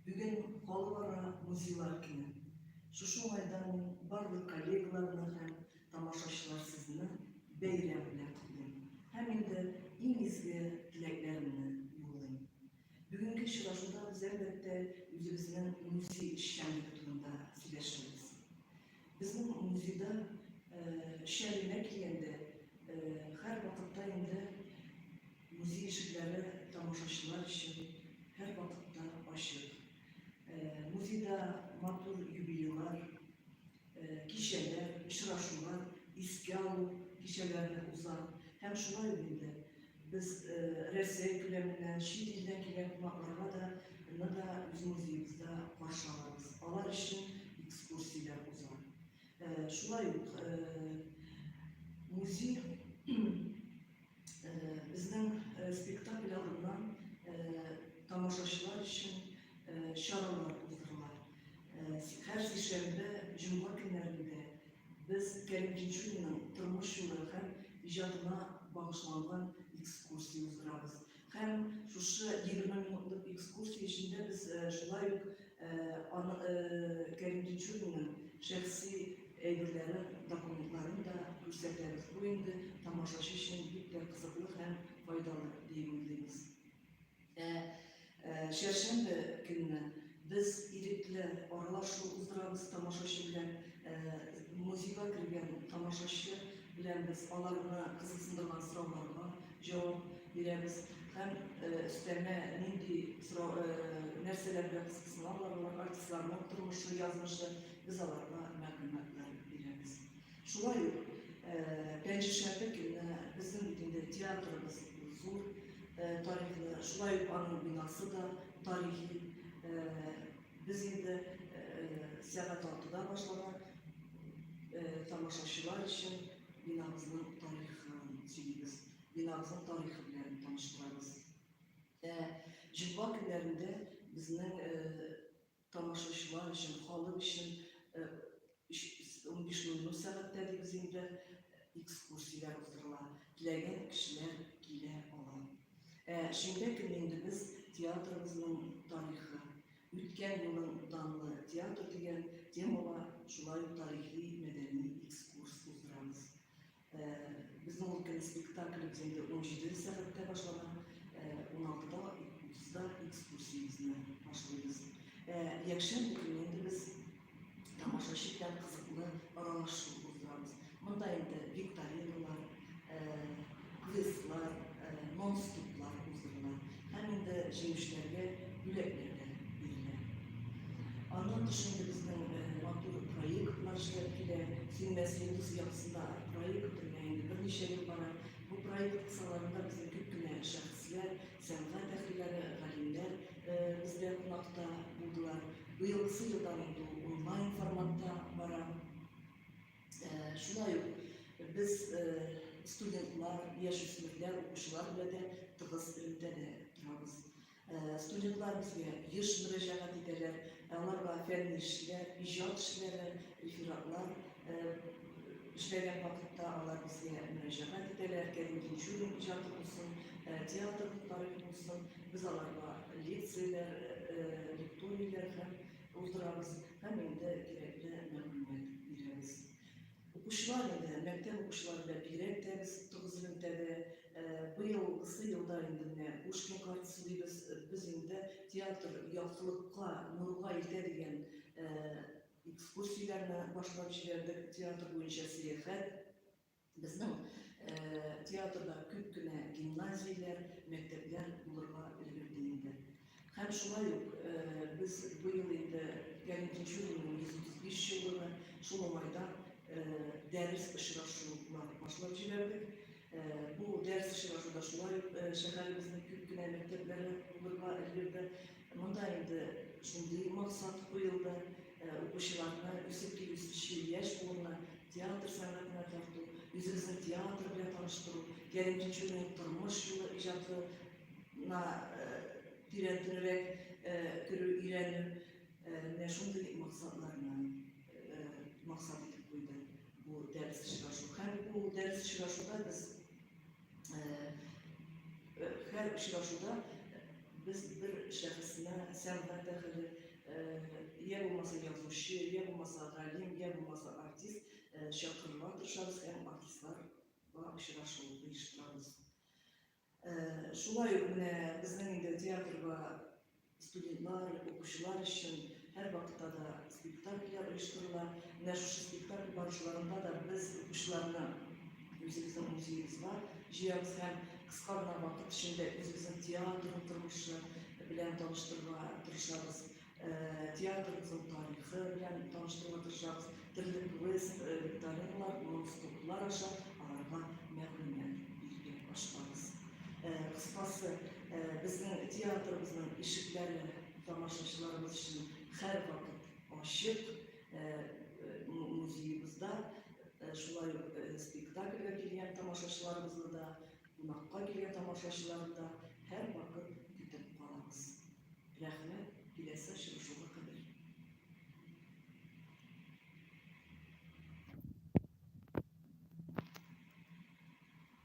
Bugün Halkara Muzeylar Günü. Şu aydan barlık kollegalarına hem tamaşaçılar sizinle beyram bilen kutlayın. Hem de İngilizce dileklerini yollayın. Bugünkü şurasında biz elbette yüzümüzün müziği şenlik turunda sileşiriz. Bizim müziğde şenlik yerinde her vakitte indi müziği işitleri tamaşaçılar için her vakitte açık. Müziğde matur jubileler, kişiler, işraşular, iskalı kişilerle uzak. Hem şuna yönünde biz rese gülemine, şiirden gelen kulaklarına da ne da bizim müziğimizde başlarız. Alar için ekskursiyalar uzak. Şuna yok, müzik bizden spektakllarından tamaşaçılar için şaralar uzdurlar. Her şehirde Cuma günlerinde biz Kerim Kinçuli'nin tırmış yolu hem icadına bağışlanan ekskursiya uzdurarız. Hem şu 20 minutluk ekskursiya içinde biz şulay Kerim Kinçuli'nin şahsi evlilerin dokumentlarını da gösteririz. Bu indi tamaşaçı için büyük kızıklık hem faydalı diyebiliriz. Şerşembe günü biz ilikle aralaşu uzdurarız tamaşaçı bilen müziğe girgen tamaşaçı bilen biz alarına kızıksındırgan sıralarına cevap veririz. Hem üstlerine nindi nerseler bilen kızıksınlarla artistlarına oturmuşu yazmışı biz alarına məlumatlar veririz. Şulay Pençişembe günü bizim bütünde tiyatromuz zor. Tarihli şulay anın binası da tarihi bizim de saat 6'da başlanan tamaşaçılar için binamızın tarihini söyleyiriz. Binamızın tarihiyle tanıştırırız. Cuma günlerinde bizim tamaşaçılar için, halk için 15-20 saatte bizim de ekskursiyalar uzdururlar. Dileyen kişiler gile olan. Şimdi gününde biz tiyatromuzun tarihi, ütken yılın danlı tiyatro diyen temalar şulay tarihi medeni ekskurs uzdurarız. Bizim ülkenin spektaklımızda 17 saatte başlanan 16'da 30'da ekskursiyasına başlıyoruz. Yakşam gününde biz tamaşaçılar kızıklı aralaşu uzdurarız. Bunda indi viktorinalar, quizlar, non-stoplar uzdururlar. Hem de jeyişlerge büleklerle verilir. Onun dışında bizden matur proyektler şekilde film meselesi yapısında proyektler yani bir neçe yıl var. Bu proyekt kısalarında bizim köküne şahsiyler, sanat ehlileri, galimler bizler konakta buldular. Bu yılsı yıldan online formatta var. Şuna yok. Biz studentlar, yaş üstünlükler, okuşular bile de tığız üründe de durarız. Studentlar bizge yaş müracaat ederler. Onlarla fen işler, icad işleri, referatlar işleyen vakitte onlar bizge müracaat ederler. Kerim Kinçuli'nin icadı olsun, tiyatrlıkları olsun. Biz onlarla leksiyeler, lektoriyeler uzdurarız. Hem de gerekli məlumat veririz. Okuşlar indi, mektep okuşlarında birek de biz 9 yılda da bu yıl, ısı yılda indi Uşkin kartısı biz indi tiyatr yaxşılıkka, nurga iltedigen ekskursiyalarına başlap jiberdik tiyatr boyunca seyahat. Bizning tiyatrda ko'p güne gimnaziyalar, mektepler bulurga ulgurdi. Hem şuna yok, biz bu yıl indi Kerim Kinçuli'nin 135 yılını Şolomay'da ders ışıraşular başlap jiberdik. Bu ders ışıraşuda şulay şehrimizin ko'p güne mektepleri bulurga ulgurdi. Munda indi şunday maksat koyuldu. Okuşularına üsüp geliştirişi yaş bulunma, tiyatr sanatına tartı, yüzümüzün tiyatr ile tanıştırı, Kerim Kinçuli'nin tırmış yolu icatına direndirerek iğrenir, ne şunday maksatlarına maksat edip koydu bu ders çıraşı. Hem bu ders çıraşıda biz her çıraşıda biz bir şəxsinə sənət dəxili, ya olmasa yazışı, ya olmasa galim, ya olmasa artist şarkılar tırşarız, hem artistlar ve aşıraşılığı iştirarız. Şulay bizning indi teatr ve studentlar, okuşular için her vakitte da spektakller uyuşturular. Şu spektakl barışlarında da biz okuşlarına özümüzün müziğimiz var. Jiyabız hem kısa bir vakit içinde özümüzün tiyatro tırmışı bilen tanıştırma tırışlarız. Tiyatromuzun tarihi bilen tanıştırma tırışlarız. Türlü kuvvet viktorinalar, monstoplar aşağı alarga məğlumiyyət bilgi başlarız. Kıskası bizim tiyatromuzun ışıkları tamaşaçılarımız için her vakit aşık müziğimizde şulay spektaklga kelgan tamaşaçılarımızda da, qonaqqa kelgan tamaşaçılarında her vakit